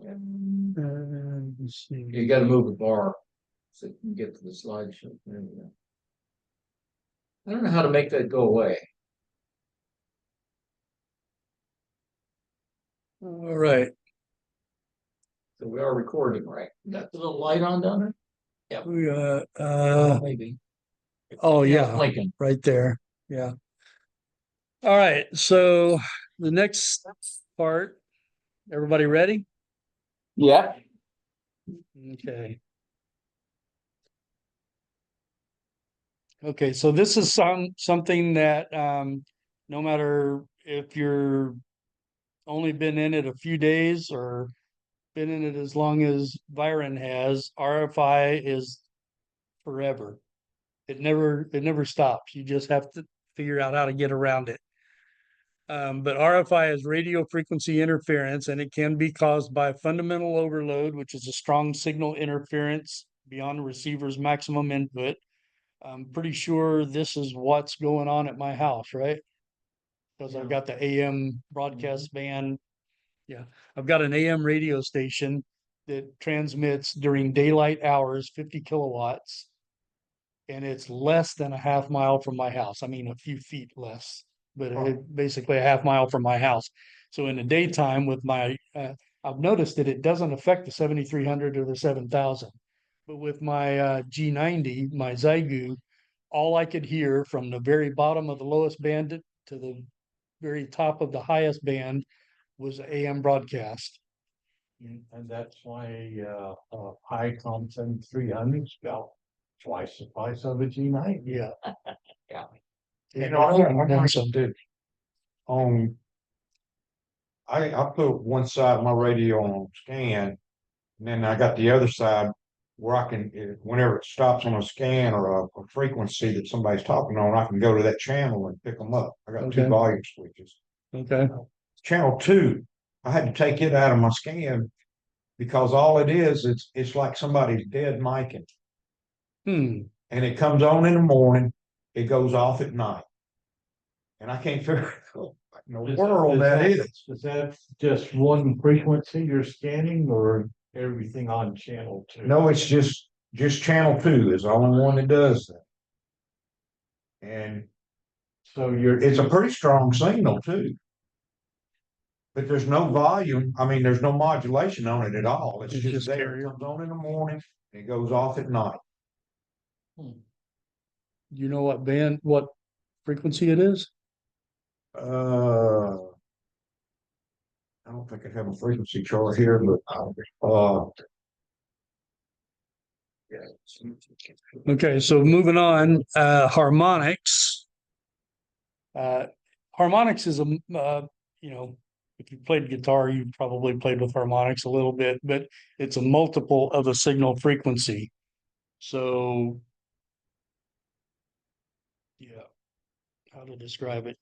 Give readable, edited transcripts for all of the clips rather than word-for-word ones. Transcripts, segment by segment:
Let's see. You gotta move the bar so you can get to the slideshow. There we go. I don't know how to make that go away. All right. So we are recording, right? Got the little light on down there? We Maybe. oh yeah, Blinking. right there. Yeah. All right. So the next part, everybody ready? Yeah. Okay. Okay, so this is something that no matter if you're only been in it a few days or been in it as long as Byron has, RFI is forever. It never stops. You just have to figure out how to get around it. But RFI is radio frequency interference, and it can be caused by fundamental overload, which is a strong signal interference beyond the receiver's maximum input. I'm pretty sure this is what's going on at my house, right? Because I've got the AM broadcast band. Yeah, I've got an AM radio station that transmits during daylight hours, 50 kilowatts, and it's less than a half mile from my house. I mean, a few feet less, but basically a half mile from my house. So in the daytime with my, I've noticed that it doesn't affect the 7,300 or the 7,000. But with my G90, my Zygu, all I could hear from the very bottom of the lowest band to the very top of the highest band was AM broadcast. And that's why high content 300's about twice the price of a G90. Yeah. Yeah. You know, I like to do. I put one side of my radio on scan, and then I got the other side where I can, whenever it stops on a scan or a frequency that somebody's talking on, I can go to that channel and pick them up. I got Okay. two volume switches. Okay. Channel 2, I had to take it out of my scan because all it is, it's like somebody's dead micing. And it comes on in the morning, it goes off at night. And I can't figure out in the world that is. Is that just one frequency you're scanning or everything on channel 2? No, it's just channel 2 is the only one that does that. And So it's a pretty strong signal too. But there's no volume. I mean, there's no modulation on it at all. It's just there. It comes on in the morning, and it goes off at night. You know what frequency it is? I don't think I have a frequency chart here, but Okay, so moving on, harmonics. Harmonics is if you played guitar, you probably played with harmonics a little bit, but it's a multiple of a signal frequency. So, yeah, how to describe it.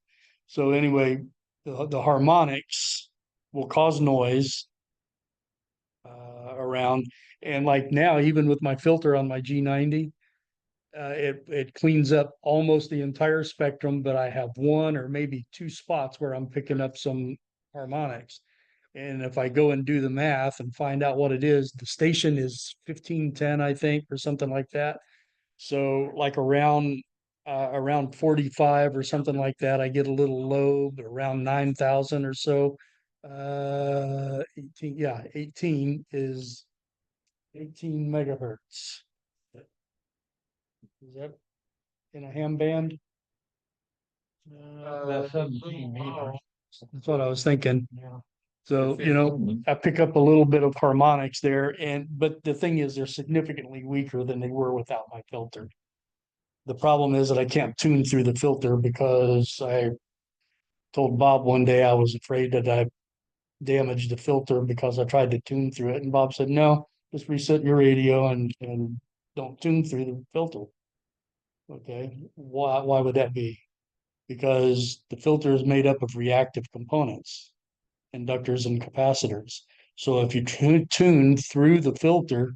So anyway, the harmonics will cause noise around, and like now, even with my filter on my G90, it cleans up almost the entire spectrum, but I have one or maybe two spots where I'm picking up some harmonics. And if I go and do the math and find out what it is, the station is 1510, I think, or something like that. So like around 45 or something like that, I get a little low, but around 9,000 or so. 18 is 18 megahertz. Is that in a ham band? That's 17 meters. That's what I was thinking. Yeah. So, I pick up a little bit of harmonics there, but the thing is, they're significantly weaker than they were without my filter. The problem is that I can't tune through the filter because I told Bob one day I was afraid that I damaged the filter because I tried to tune through it. And Bob said, no, just reset your radio and don't tune through the filter. Okay, why would that be? Because the filter is made up of reactive components, inductors and capacitors. So if you tune through the filter,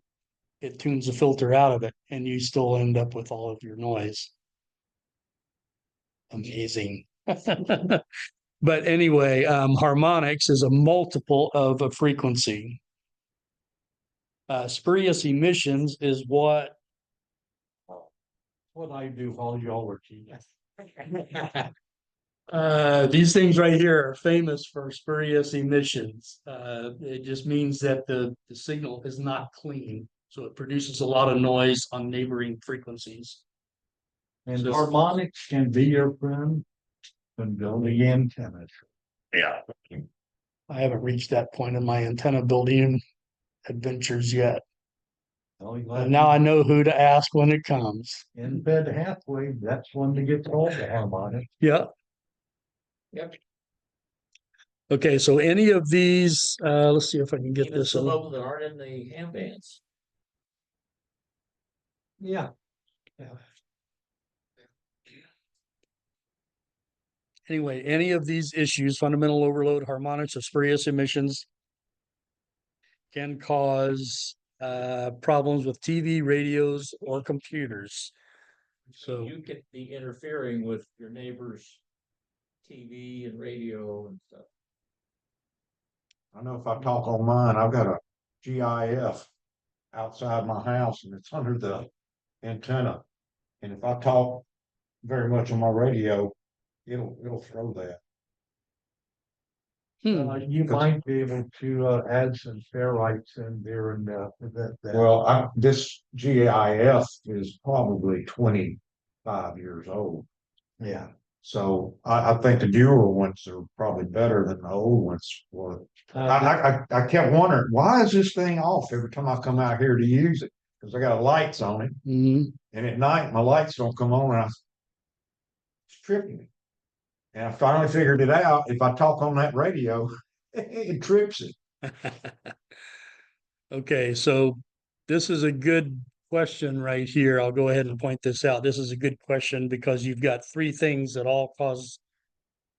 it tunes the filter out of it, and you still end up with all of your noise. Amazing. But anyway, harmonics is a multiple of a frequency. Spurious emissions is what What I do while y'all are cheating. these things right here are famous for spurious emissions. It just means that the signal is not clean, so it produces a lot of noise on neighboring frequencies. And Just- harmonics can be your friend when building antennas. Yeah. I haven't reached that point in my antenna building adventures yet. But now I know who to ask when it comes. In bed halfway, that's when to get all the harmonics. Yeah. Yep. Okay, so any of these, let's see if I can get Even this. some on. of them that aren't in the ham bands. Yeah. Anyway, any of these issues, fundamental overload, harmonics, or spurious emissions can cause problems with TV, radios, or computers. So You could be interfering with your neighbor's TV and radio and stuff. I know if I talk on mine, I've got a GIF outside my house and it's under the antenna. And if I talk very much on my radio, it'll throw that. You might be able to add some ferrites in there and that. Well, this GIF is probably 25 years old. Yeah. So I think the newer ones are probably better than the old ones were. I kept wondering, why is this thing off every time I come out here to use it? Because I got lights on it, mhm. and at night my lights don't come on, and it's tripping me. And I finally figured it out. If I talk on that radio, it trips it. Okay, so this is a good question right here. I'll go ahead and point this out. This is a good question because you've got three things that all cause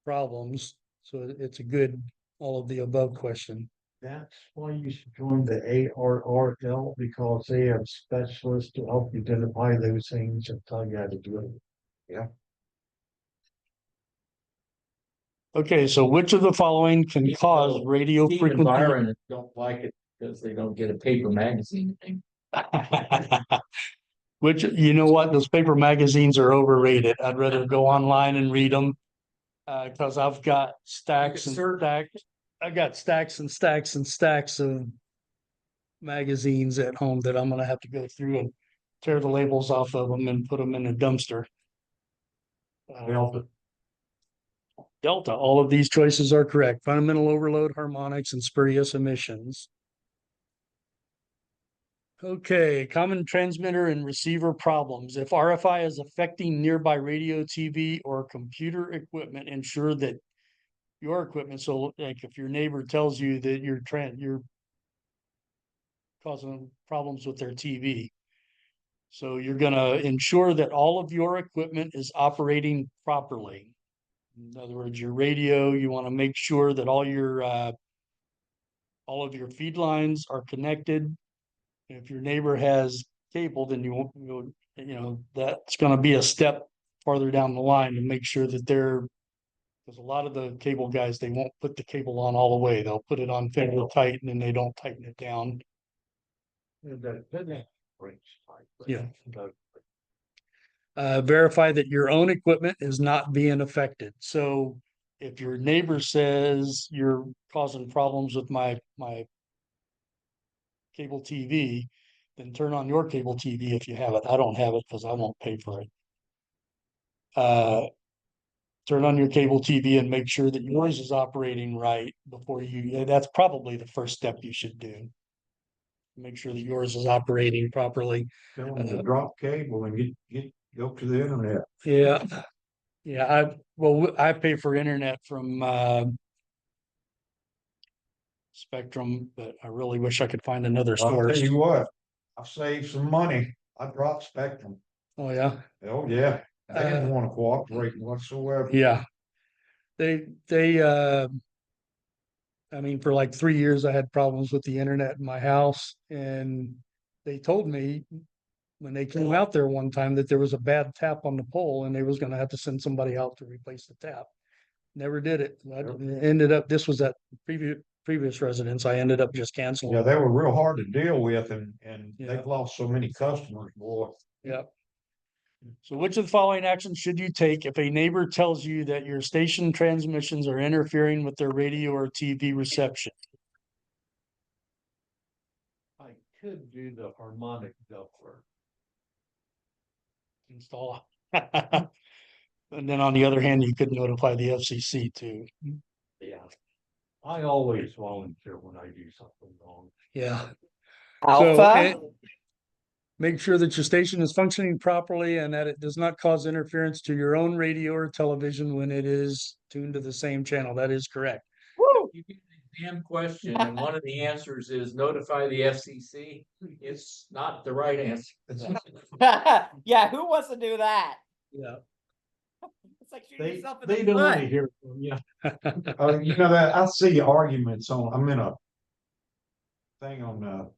problems. So it's a good all of the above question. That's why you should join the ARRL because they have specialists to help you identify those things and tell you how to do it. Okay, so which of the following can cause radio Steve and frequency? Byron don't like it because they don't get a paper magazine. Which, you know what, those paper magazines are overrated. I'd rather go online and read them. Cause I've got stacks and stacks, I got stacks and stacks and stacks of magazines at home that I'm gonna have to go through and tear the labels off of them and put them in a dumpster. Delta, all of these choices are correct. Fundamental overload, harmonics, and spurious emissions. Okay, common transmitter and receiver problems. If RFI is affecting nearby radio, TV, or computer equipment, ensure that your equipment, so like if your neighbor tells you that you're causing problems with their TV. So you're gonna ensure that all of your equipment is operating properly. In other words, your radio, you want to make sure that all of your feed lines are connected. If your neighbor has cable, then that's going to be a step farther down the line to make sure that because a lot of the cable guys, they won't put the cable on all the way. They'll put it on fairly tight and then they don't tighten it down. Yeah. Verify that your own equipment is not being affected. So if your neighbor says you're causing problems with my cable TV, then turn on your cable TV if you have it. I don't have it because I won't pay for it. Turn on your cable TV and make sure that yours is operating right before that's probably the first step you should do. Make sure that yours is operating properly. Tell them to drop cable and go to the internet. Yeah. Yeah, I pay for internet from Spectrum, but I really wish I could find another I'll tell source. you what, I've saved some money. I dropped Spectrum. Oh, yeah. Oh, yeah. They didn't want to cooperate whatsoever. Yeah. I mean, for like 3 years, I had problems with the internet in my house, and they told me when they came out there one time that there was a bad tap on the pole and they was gonna have to send somebody out to replace the tap. Never did it. I ended up, this was at previous residents, I ended up just canceling. Yeah, they were real hard to deal with and Yeah. they've lost so many customers, boy. Yep. So which of the following actions should you take if a neighbor tells you that your station transmissions are interfering with their radio or TV reception? I could do the harmonic doubler. Install. And then on the other hand, you could notify the FCC too. Yeah. I always volunteer when I do something wrong. Yeah. Alpha? Make sure that your station is functioning properly and that it does not cause interference to your own radio or television when it is tuned to the same channel. That is correct. Woo! You get an exam question and one of the answers is notify the FCC. It's not the right answer. Yeah, who wants to do that? Yeah. It's like shooting They, yourself in they the don't want to foot. hear it from you. You know that I see arguments on, I'm in a thing on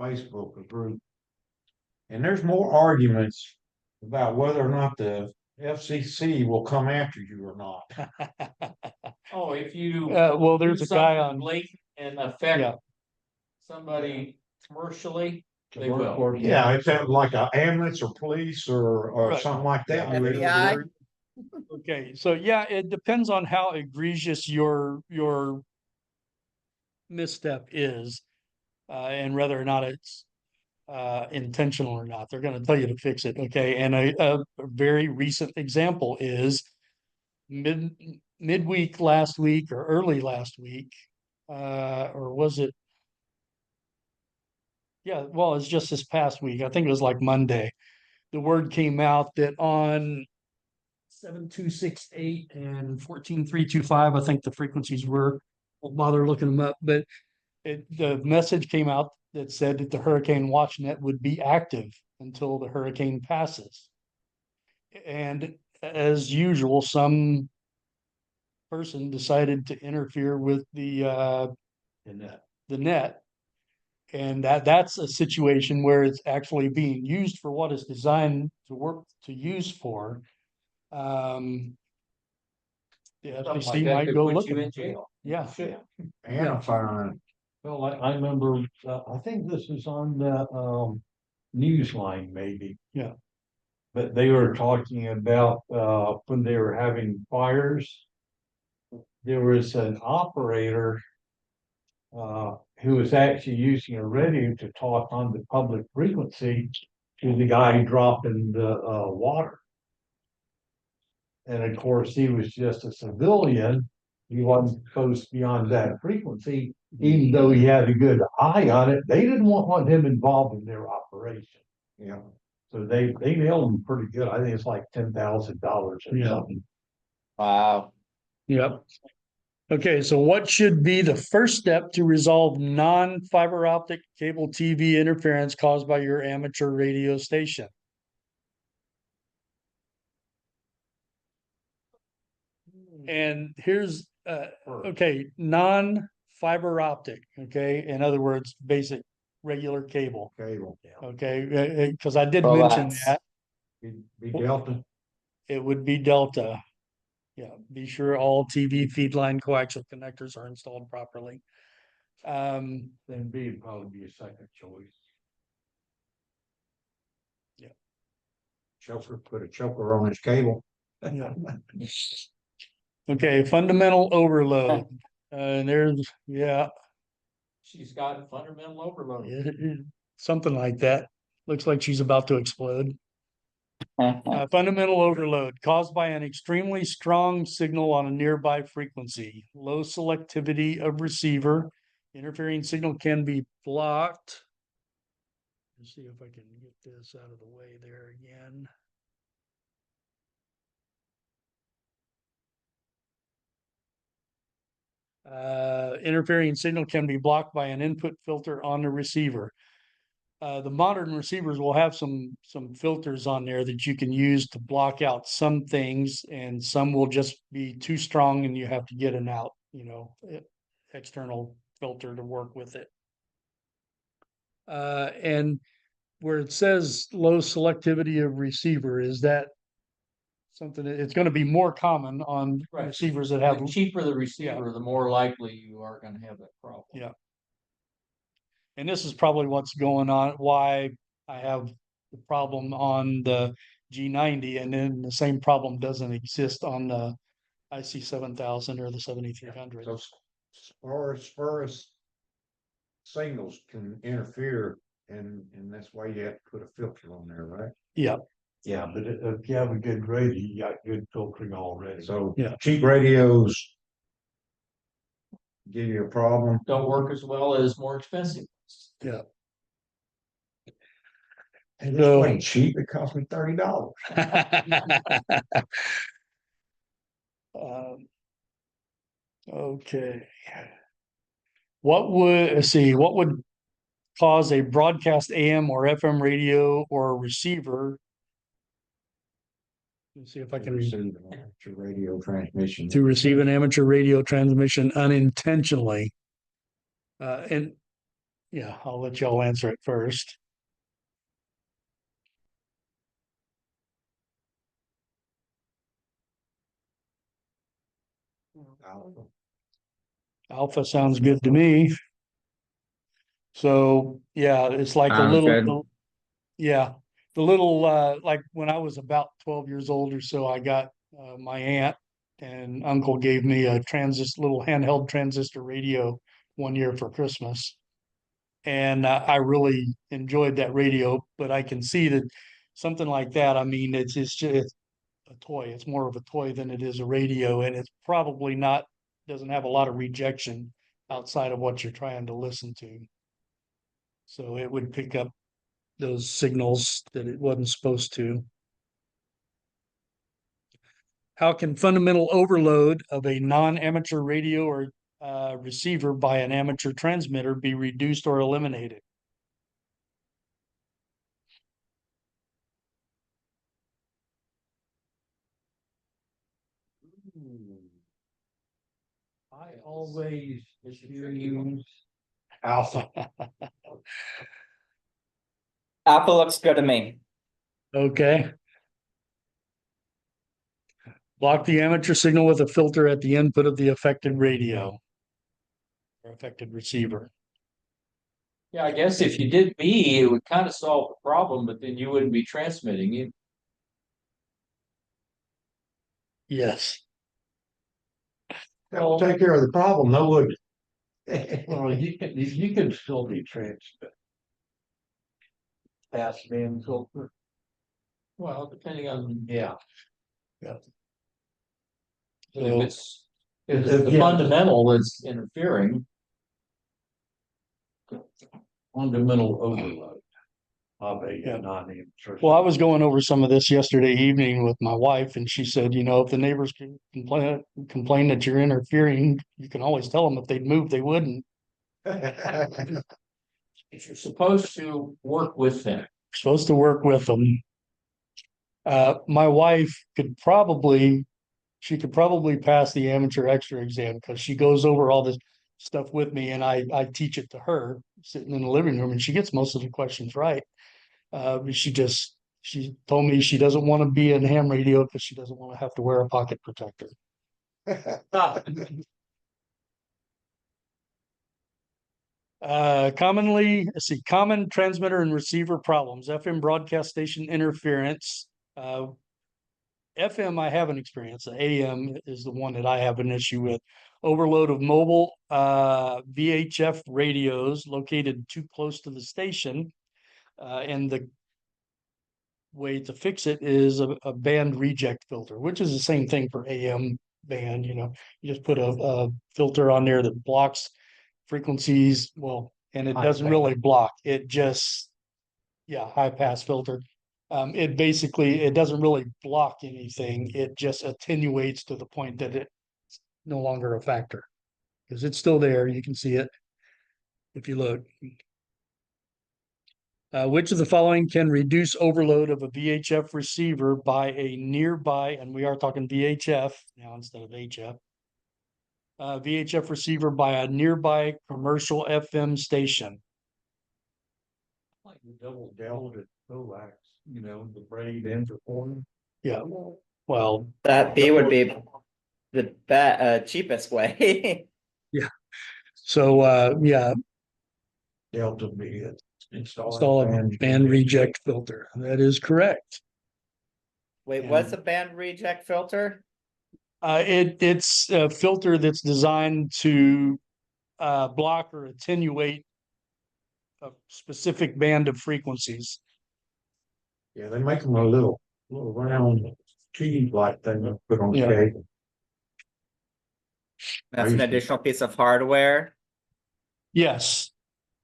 Facebook, a group. And there's more arguments about whether or not the FCC will come after you or not. Oh, if you. Well, do there's a guy something on, Blatant and Yeah. affect somebody commercially, they will. Commercial- Yeah, it's like a ambulance or police or Right. something like that. Yeah, FBI. okay, so yeah, it depends on how egregious your misstep is. And whether or not it's intentional or not. They're gonna tell you to fix it, okay? And a very recent example is midweek last week or early last week, or was it? Yeah, well, it's just this past week. I think it was like Monday. The word came out that on 7268 and 14325, I think the frequencies were, won't bother looking them up, but the message came out that said that the Hurricane Watch Net would be active until the hurricane passes. And as usual, some person decided to interfere with the net. And that's a situation where it's actually being used for what it's designed to work to use for. The Something like FCC that might could go put look you at in it. jail. Yeah. And a fine. Well, I remember, I think this is on the, Newsline maybe. Yeah. But they were talking about, when they were having fires. There was an operator, who was actually using a radio to talk on the public frequency to the guy dropping the, water. And of course, he was just a civilian. He wasn't supposed to be on that frequency, even though he had a good eye on it. They didn't want him involved in their operation. Yeah. So they nailed him pretty good. I think it's like $10,000 or Yeah. something. Wow. Yep. Okay, so what should be the first step to resolve non-fiber optic cable TV interference caused by your amateur radio station? And here's, okay, non-fiber optic, okay, in other words, basic, regular cable, Cable. okay, because I did Well, mention that's- that, Be Delta. it would be Delta. Yeah, be sure all TV feed line coaxial connectors are installed properly. Then B would probably be a second choice. Choker, put a choker on his cable. Yeah. Okay, fundamental overload. And there's, yeah, She's got fundamental overload. something like that. Looks like she's about to explode. Fundamental overload caused by an extremely strong signal on a nearby frequency. Low selectivity of receiver. Interfering signal can be blocked. Let's see if I can get this out of the way there again. Interfering signal can be blocked by an input filter on the receiver. The modern receivers will have some filters on there that you can use to block out some things, and some will just be too strong and you have to get an out, external filter to work with it. And where it says low selectivity of receiver, is that something, it's gonna be more common on Right. receivers that have, The cheaper the receiver, the more likely you are gonna have that problem. Yeah. and this is probably what's going on, why I have the problem on the G90, and then the same problem doesn't exist on the IC 7000 or the 7300. So as far as signals can interfere, and that's why you have to put a filter on there, right? Yeah, Yeah, but if you have a good radio, you got good filtering already. So Yeah. cheap radios give you a problem. Don't work as well as more expensive. And So- this ain't cheap, it cost me $30. Um, Okay. What would cause a broadcast AM or FM radio or receiver? Let's see if I can Receive an amateur radio transmission. to receive an amateur radio transmission unintentionally. And yeah, I'll let y'all answer it first. Alpha sounds good to me. So, yeah, it's like a Sounds good. little, yeah, the little, like when I was about 12 years old or so, I got, my aunt and uncle gave me a little handheld transistor radio one year for Christmas. And I really enjoyed that radio, but I can see that something like that, I mean, it's just a toy. It's more of a toy than it is a radio, and it's probably not, doesn't have a lot of rejection outside of what you're trying to listen to. So it would pick up those signals that it wasn't supposed to. How can fundamental overload of a non-amateur radio or receiver by an amateur transmitter be reduced or eliminated? I always It's a tricky one. use Alpha. Alpha looks good to me. Okay. Block the amateur signal with a filter at the input of the affected radio or affected receiver. Yeah, I guess if you did B, it would kind of solve the problem, but then you wouldn't be transmitting it. Yes. That will take care of the problem, though, would it? Well, you can still be transmit. Pass band filter. Well, depending on, Yeah. if So, it's, if it's the Yeah. fundamental that's interfering. Fundamental overload of a Yeah. non-amateur. well, I was going over some of this yesterday evening with my wife, and she said, you know, if the neighbors can complain that you're interfering, you can always tell them if they'd move, they wouldn't. If you're supposed to work with them. You're supposed to work with them. My wife she could probably pass the amateur extra exam because she goes over all this stuff with me, and I teach it to her sitting in the living room, and she gets most of the questions right. She told me she doesn't want to be in ham radio because she doesn't want to have to wear a pocket protector. Common transmitter and receiver problems, FM broadcast station interference. FM, I have an experience. AM is the one that I have an issue with. Overload of mobile VHF radios located too close to the station. And the way to fix it is a band reject filter, which is the same thing for AM band. You know, you just put a filter on there that blocks frequencies. Well, and it High doesn't pass. really block. It just, yeah, high pass filter. It basically, it doesn't really block anything. It just attenuates to the point that it's no longer a factor. Because it's still there. You can see it if you look. Which of the following can reduce overload of a VHF receiver by a nearby, and we are talking VHF now instead of HF. VHF receiver by a nearby commercial FM station. Like the double delta coax, you know, the braid interform. Yeah. Well, That B would be the cheapest way. so, yeah, Delta V, install install a band reject filter. That is correct. Wait, And- what's a band reject filter? It's a filter that's designed to block or attenuate a specific band of frequencies. Yeah, they make them a little round tube like thing they put on the Yeah. cable. That's an used to- additional piece of hardware. Yes,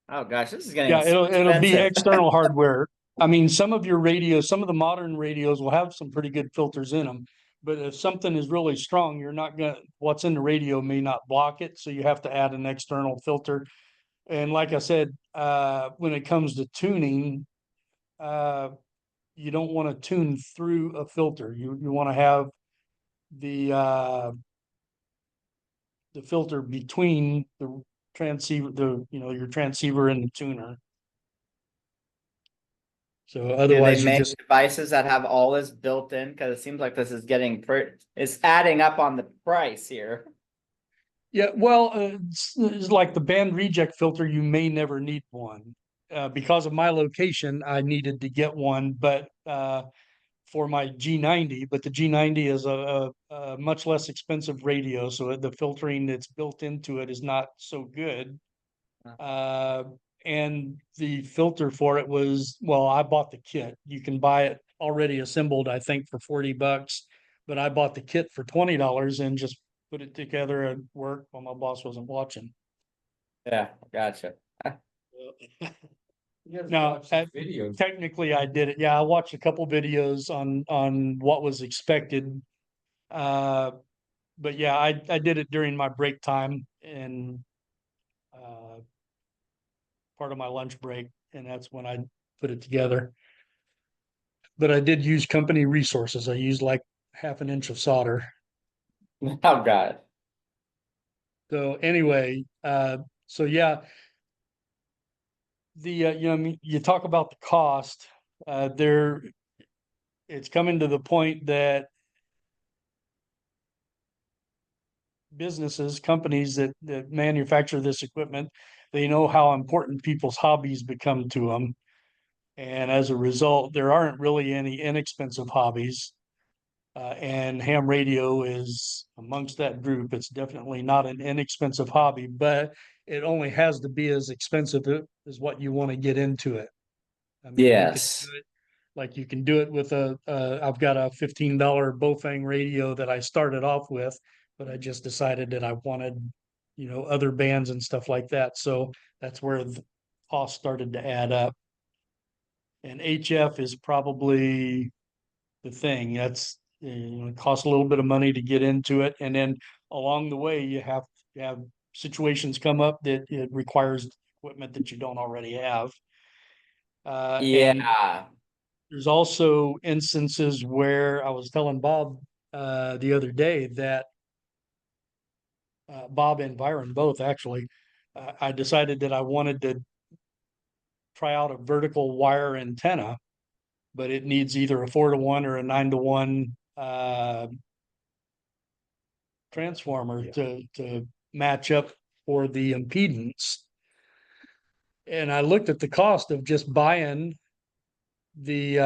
Oh gosh, this is getting yeah, it'll be expensive. external hardware. I mean, some of your radios, some of the modern radios will have some pretty good filters in them. But if something is really strong, you're not gonna, what's in the radio may not block it, so you have to add an external filter. And like I said, when it comes to tuning, you don't want to tune through a filter. You want to have the filter between the transceiver, your transceiver and the tuner. So Do otherwise they you make just, devices that have all this built in? Because it seems like this is it's adding up on the price here. yeah, well, it's like the band reject filter, you may never need one. Because of my location, I needed to get one, but for my G90, but the G90 is a much less expensive radio, so the filtering that's built into it is not so good. And the filter for it was, well, I bought the kit. You can buy it already assembled, I think, for $40, but I bought the kit for $20 and just put it together at work while my boss wasn't watching. Yeah, gotcha. No, Videos. technically I did it. Yeah, I watched a couple videos on what was expected. But yeah, I did it during my break time and part of my lunch break, and that's when I put it together. But I did use company resources. I used like half an inch of solder. Oh God. So anyway, so yeah, you talk about the cost. It's coming to the point that businesses, companies that manufacture this equipment, they know how important people's hobbies become to them. And as a result, there aren't really any inexpensive hobbies. And ham radio is amongst that group. It's definitely not an inexpensive hobby, but it only has to be as expensive as what you want to get into it. I mean, Yes. you can do it with I've got a $15 Bofang radio that I started off with, but I just decided that I wanted, other bands and stuff like that. So that's where the cost started to add up. And HF is probably the thing. That's, it costs a little bit of money to get into it. And then along the way, you have situations come up that it requires equipment that you don't already have. And Yeah. there's also instances where I was telling Bob the other day that Bob and Byron both actually, I decided that I wanted to try out a vertical wire antenna, but it needs either a 4-to-1 or a 9-to-1 transformer to match up for the impedance. And I looked at the cost of just buying the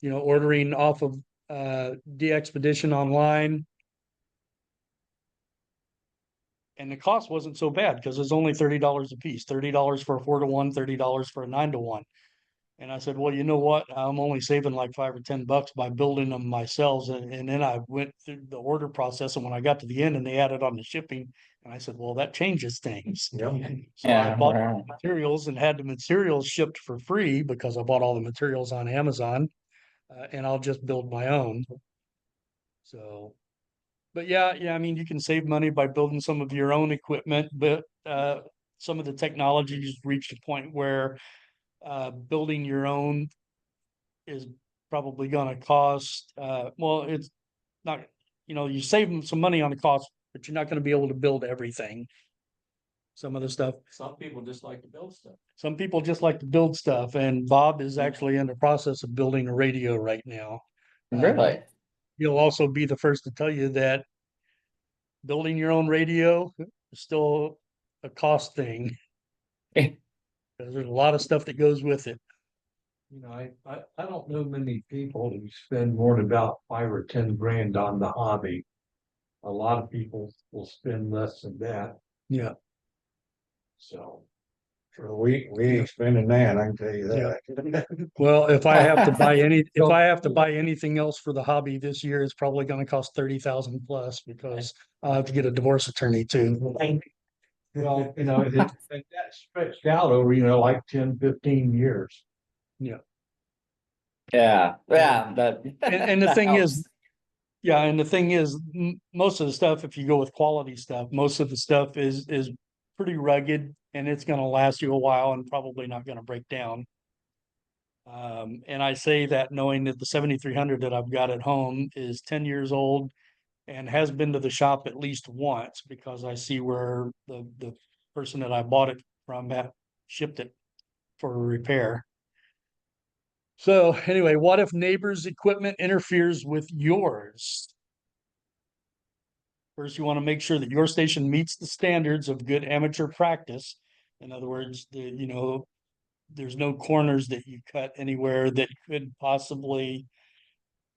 ordering off of DXpedition online, and the cost wasn't so bad because it's only $30 a piece, $30 for a 4-to-1, $30 for a 9-to-1. And I said, well, you know what? I'm only saving like $5 or $10 by building them myself. And then I went through the order process, and when I got to the end and they added on the shipping, and I said, well, that changes things. Yep. So I Yeah. bought the materials and had the materials shipped for free because I bought all the materials on Amazon, and I'll just build my own. So, but yeah, I mean, you can save money by building some of your own equipment, but some of the technologies reached a point where building your own is probably going to cost, well, it's not, you save some money on the cost, but you're not going to be able to build everything. Some of the stuff. Some people just like to build stuff. Some people just like to build stuff, and Bob is actually in the process of building a radio right now. Really? he'll also be the first to tell you that building your own radio is still a cost thing. There's a lot of stuff that goes with it. You know, I don't know many people who spend more than about 5 or 10 grand on the hobby. A lot of people will spend less than that, Yeah. so. So we ain't spending that, I can tell you that. Well, if I have to buy anything else for the hobby this year, it's probably gonna cost 30,000 plus because I'll have to get a divorce attorney too. Well, you know, that stretched out over, like 10, 15 years. Yeah, yeah, that. And the that thing helps. is, yeah, and the thing is, most of the stuff, if you go with quality stuff, most of the stuff is pretty rugged and it's gonna last you a while and probably not gonna break down. And I say that knowing that the 7300 that I've got at home is 10 years old and has been to the shop at least once because I see where the person that I bought it from had shipped it for a repair. So anyway, what if neighbor's equipment interferes with yours? First, you want to make sure that your station meets the standards of good amateur practice. In other words, there's no corners that you cut anywhere that could possibly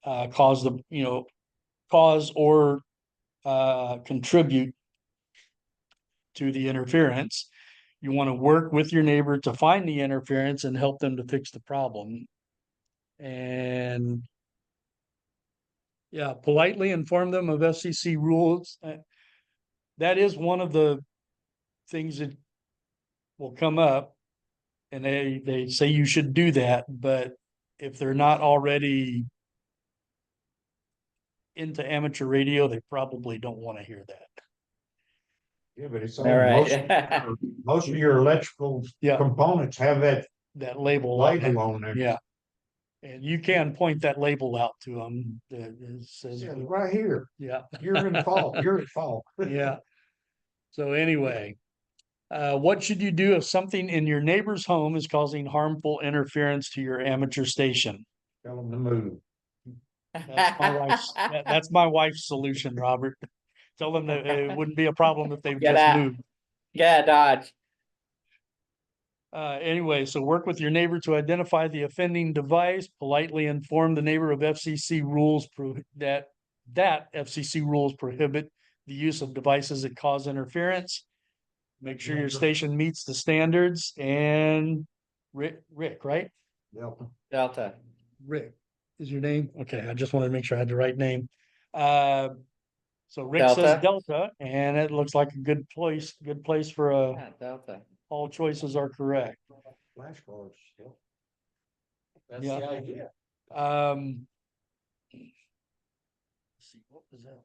cause or contribute to the interference. You want to work with your neighbor to find the interference and help them to fix the problem. And yeah, politely inform them of FCC rules. That is one of the things that will come up. And they say you should do that, but if they're not already into amateur radio, they probably don't want to hear that. Yeah, but it's All on right. most of your electrical Yeah. components have that That label on it. label on there. Yeah. And you can point that label out to them that says, Yeah, right here, yeah, you're in fault, you're at fault. yeah. So anyway, what should you do if something in your neighbor's home is causing harmful interference to your amateur station? Tell them to move. That's my wife's solution, Robert. Tell them that it wouldn't be a problem if they Get just out. moved. Yeah, Dodge. Anyway, so work with your neighbor to identify the offending device, politely inform the neighbor of FCC rules that FCC rules prohibit the use of devices that cause interference. Make sure your station meets the standards and Rick, right? Delta. Rick is your name? Okay, I just wanted to make sure I had the right name. So Rick Delta? says Delta, and it looks like a good place for Yeah, Delta. all choices are correct. Flashcards still. That's Yeah. the idea. Let's see, what was that?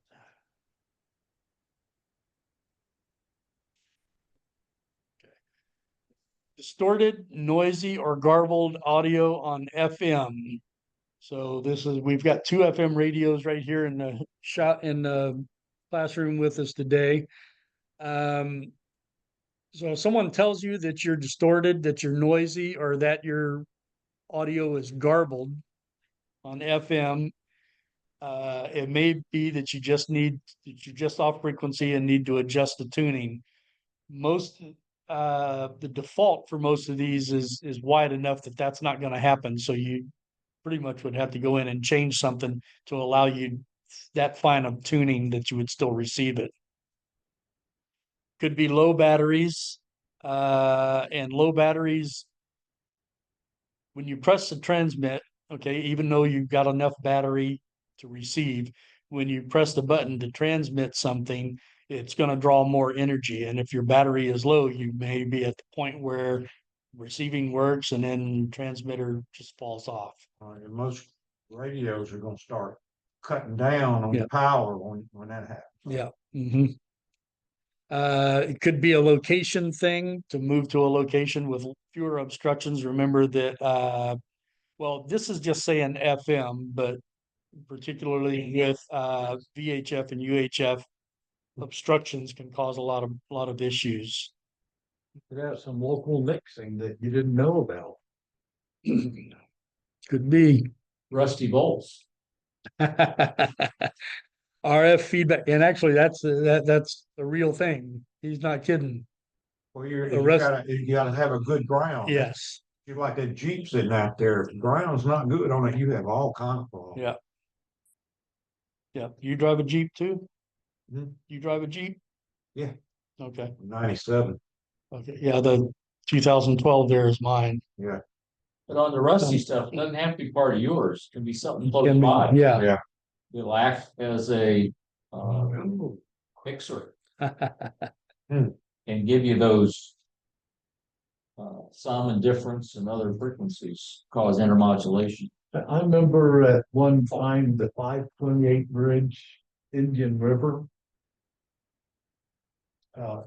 Okay. Distorted, noisy, or garbled audio on FM. So we've got 2 FM radios right here in the classroom with us today. So if someone tells you that you're distorted, that you're noisy, or that your audio is garbled on FM, it may be that you're just off frequency and need to adjust the tuning. The default for most of these is wide enough that that's not going to happen. So you pretty much would have to go in and change something to allow you that fine of tuning that you would still receive it. Could be low batteries, and low batteries, when you press the transmit, okay, even though you've got enough battery to receive, when you press the button to transmit something, it's going to draw more energy. And if your battery is low, you may be at the point where receiving works and then transmitter just falls off. And most radios are gonna start cutting down on Yeah. the power when that happens. Yeah. Mm-hmm. It could be a location thing to move to a location with fewer obstructions. Remember that, well, this is just saying FM, but particularly with VHF and UHF, obstructions can cause a lot of issues. You could have some local mixing that you didn't know about. Could be. Rusty bolts. RF feedback, and actually that's the real thing. He's not kidding. Well, The rest- you gotta have a good ground. Yes, You like that Jeep sitting out there, if the ground's not good on it, you have all kinds of problems. yeah. Yeah, you drive a Jeep too? Mhm. You drive a Jeep? Yeah. Okay, 97, okay, yeah, the 2012 there is mine. yeah. But on the rusty stuff, it doesn't have to be part of yours, it can be something close Can be- by. Yeah. It'll act as a fixer and give you those. Sum and difference and other frequencies cause intermodulation. I remember at one time, the 528 bridge, Indian River.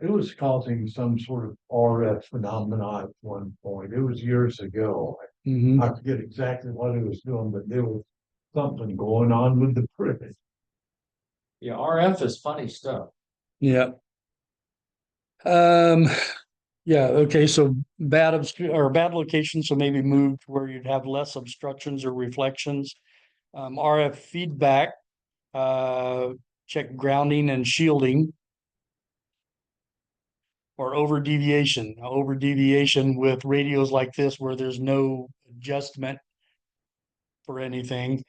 It was causing some sort of RF phenomena at one point. It was years ago. Mhm. I forget exactly what it was doing, but there was something going on with the bridge. Yeah, RF is funny stuff. Yeah. Yeah, okay, so bad location, so maybe moved where you'd have less obstructions or reflections. RF feedback, check grounding and shielding. Or over deviation. Now, over deviation with radios like this where there's no adjustment for anything.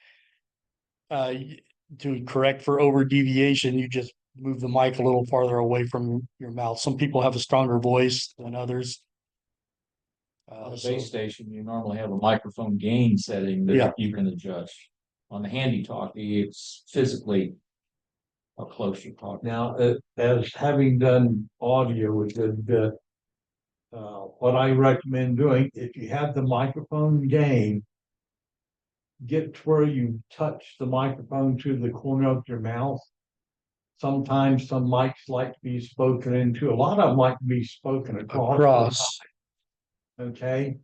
To correct for over deviation, you just move the mic a little farther away from your mouth. Some people have a stronger voice than others. On the So- base station, you normally have a microphone gain setting Yeah. that you can adjust. On the handy talkie, it's physically how close you talk. Now, as having done audio a good bit, what I recommend doing, if you have the microphone gain, get to where you touch the microphone to the corner of your mouth. Sometimes some mics like to be spoken into, a lot of them like to be spoken across. Across. Okay?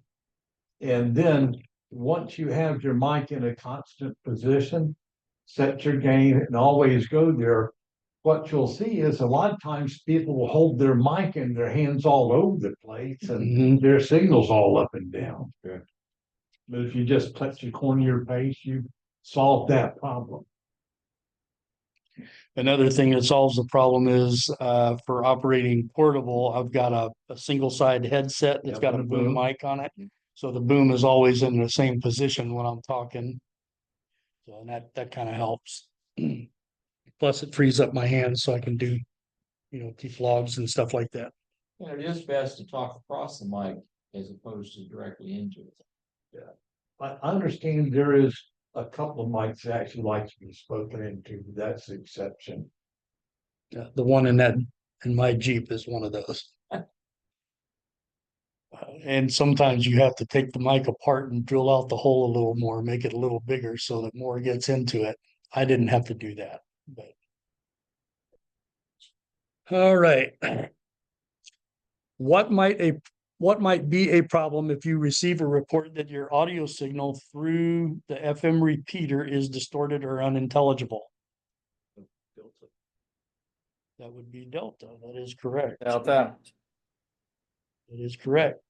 And then, once you have your mic in a constant position, set your gain and always go there. What you'll see is a lot of times people will hold their mic in their hands all over the place and Mhm. their signals all up and down. Yeah. But if you just touch the corner of your face, you solve that problem. Another thing that solves the problem is for operating portable, I've got a single side headset that's Yep, got a and a boom boom. mic on it. So the boom is always in the same position when I'm talking. So and that kind of helps. Plus it frees up my hands so I can do, keep logs and stuff like that. And it is best to talk across the mic as opposed to directly into it. I understand there is a couple of mics that actually like to be spoken into, that's the exception. The one in my Jeep is one of those. And sometimes you have to take the mic apart and drill out the hole a little more, make it a little bigger so that more gets into it. I didn't have to do that, but. All right. What might be a problem if you receive a report that your audio signal through the FM repeater is distorted or unintelligible? That would be Delta. That is correct. Delta. That is correct.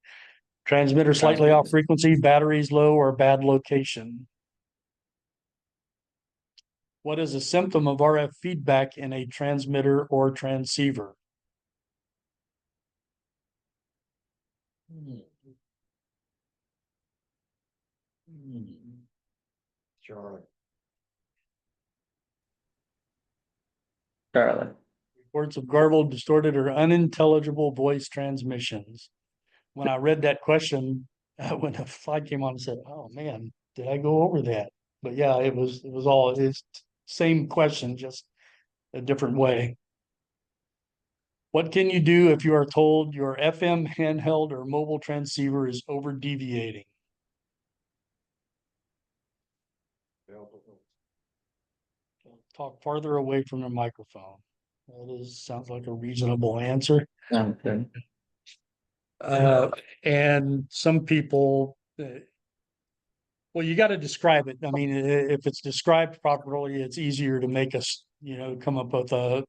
Transmitter slightly off frequency, batteries low or bad location. What is a symptom of RF feedback in a transmitter or transceiver? Charlie. Charlotte. Reports of garbled, distorted, or unintelligible voice transmissions. When I read that question, when the slide came on, I said, "Oh man, did I go over that?" But yeah, it was it's same question, just a different way. What can you do if you are told your FM handheld or mobile transceiver is over deviating? Talk farther away from the microphone. That sounds like a reasonable answer. Okay. And some people, well, you got to describe it. I mean, if it's described properly, it's easier to make us, come up with a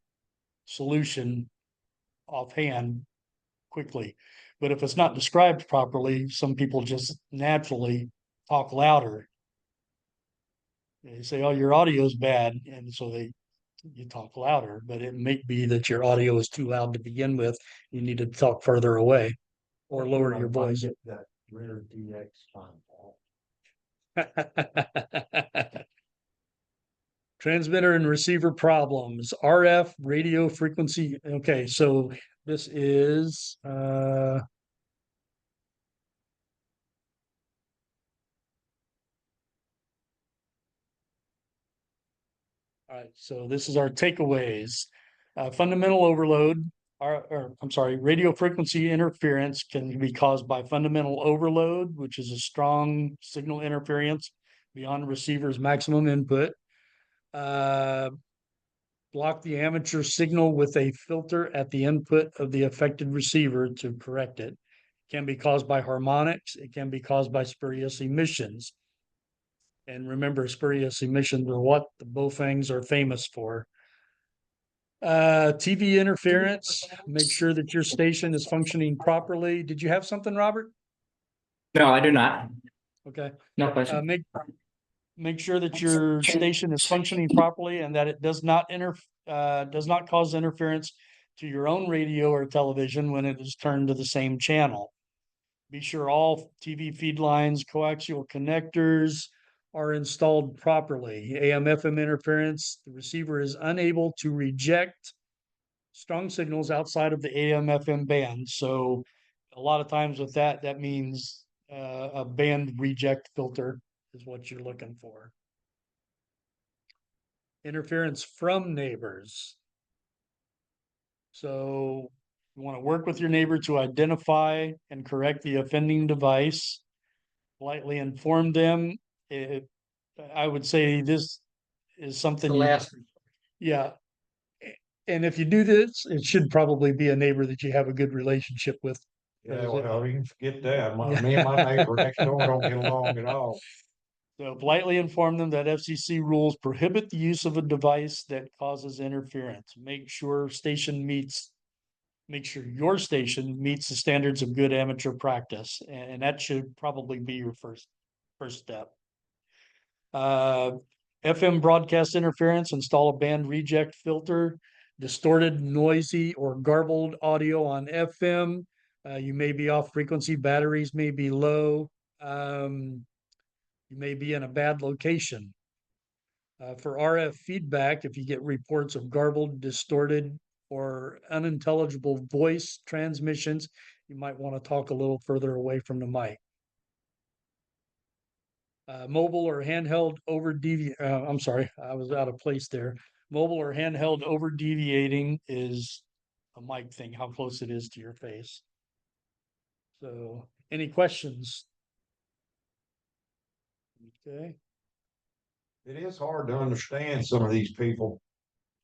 solution offhand quickly. But if it's not described properly, some people just naturally talk louder. They say, oh, your audio's bad, and so you talk louder, but it may be that your audio is too loud to begin with. You need to talk further away or lower your voice. Get that rare DX contact. Transmitter and receiver problems, RF radio frequency. Okay, so this is all right, so this is our takeaways. Fundamental overload, or I'm sorry, radio frequency interference can be caused by fundamental overload, which is a strong signal interference beyond receiver's maximum input. Block the amateur signal with a filter at the input of the affected receiver to correct it. Can be caused by harmonics. It can be caused by spurious emissions. And remember, spurious emissions are what the Baofengs are famous for. TV interference, make sure that your station is functioning properly. Did you have something, Robert? No, I do not. Okay. No question. Make sure that your station is functioning properly and that it does not cause interference to your own radio or television when it is turned to the same channel. Be sure all TV feed lines, coaxial connectors are installed properly. AM/FM interference, the receiver is unable to reject strong signals outside of the AM/FM band. So a lot of times with that, that means a band reject filter is what you're looking for. Interference from neighbors. So you want to work with your neighbor to identify and correct the offending device. Politely inform them. I would say this is something The last, yeah. And if you do this, it should probably be a neighbor that you have a good relationship with. Yeah, well, you can forget that. Me and my neighbor next door don't get along at all. So politely inform them that FCC rules prohibit the use of a device that causes interference. Make sure your station meets the standards of good amateur practice. And that should probably be your first step. FM broadcast interference, install a band reject filter. Distorted, noisy, or garbled audio on FM. You may be off frequency, batteries may be low. You may be in a bad location. For RF feedback, if you get reports of garbled, distorted, or unintelligible voice transmissions, you might want to talk a little further away from the mic. Mobile or handheld I'm sorry, I was out of place there. Mobile or handheld over deviating is a mic thing, how close it is to your face. So, any questions? Okay. It is hard to understand some of these people.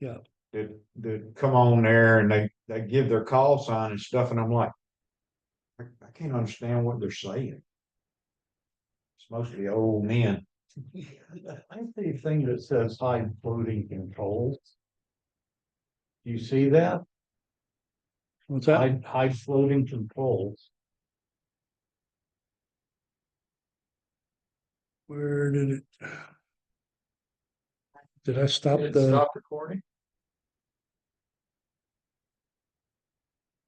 Yeah. That come on there and they give their call sign and stuff, and I'm like, I can't understand what they're saying. It's mostly old men. I see a thing that says high floating controls. You see that? What's that? High floating controls. Where did I stop did it the? stop recording?